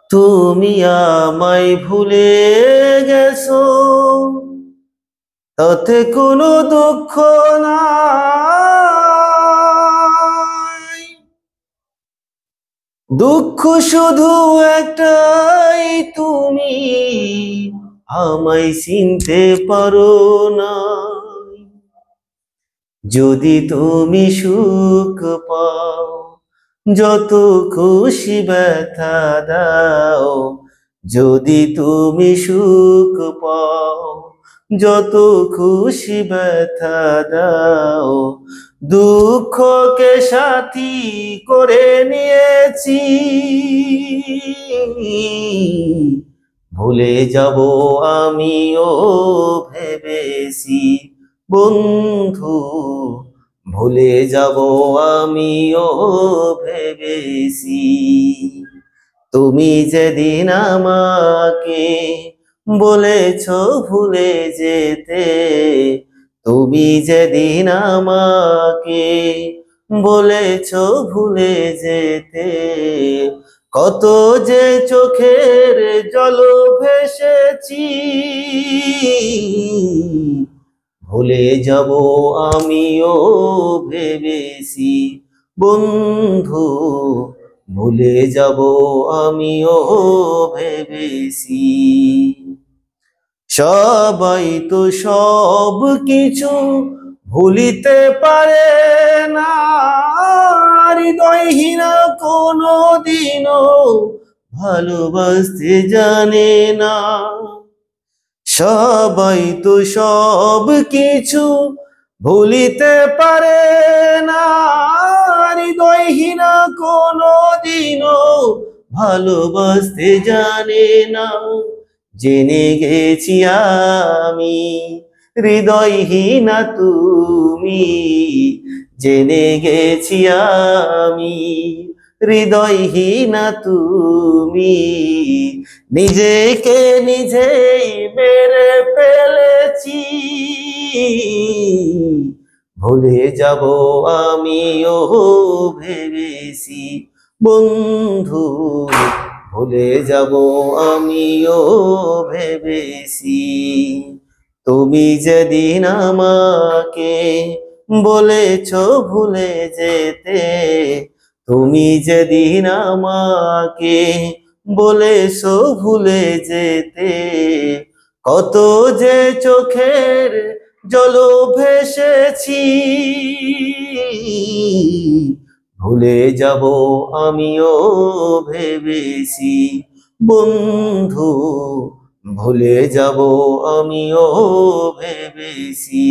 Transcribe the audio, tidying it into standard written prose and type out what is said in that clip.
তুমি আমায় ভুলে গেছো, তাতে কোনো দুঃখ নাই। দুঃখ শুধু একটাই, তুমি আমায় চিনতে পারো না। যদি তুমি সুখ পাও, যত খুশি ব্যথা দাও। যদি তুমি সুখ পাও, যত খুশি ব্যথা দাও। দুঃখকে সাথী করে নিয়েছি, ভুলে যাব আমিও ভেবেছি বন্ধু। ভুলে যাব আমিও ভেবেছি। তুমি যেদিন আমাকে বলেছ ভুলে যেতে, তুমি যেদিন আমাকে বলেছ ভুলে যেতে। কত যে চোখের জল ভেসেছি, ভুলে যাব আমিও ভেবেছি বন্ধু। ভুলে যাব আমিও ভেবেছি। সবাই তো সব কিছু ভুলিতে পারে না, হৃদয়হীনা কোনো দিনও ভালোবাসতে জানে না। সবাই তো সব কিছু ভুলিতে পারে না, হৃদয়হীনা কোনো দিনও ভালোবাসতে জানে না। জেনে গেছি আমি হৃদয়হীনা তুমি, জেনে গেছি আমি হৃদয়হীনা তুমি। নিজেকে নিজেই মেরে ফেলেছি, ভুলে যাব আমিও ভেবেছি বন্ধু। ভুলে যাব আমিও ভেবেছি। তুমি যেদিন আমাকে বলেছ ভুলে যেতে, তুমি যেদিন আমাকে বলেছ ভুলে যেতে। কত যে চোখের জল ভেসেছি, ভুলে যাব আমিও ভেবেছি বন্ধু। ভুলে যাব আমিও ভেবেছি।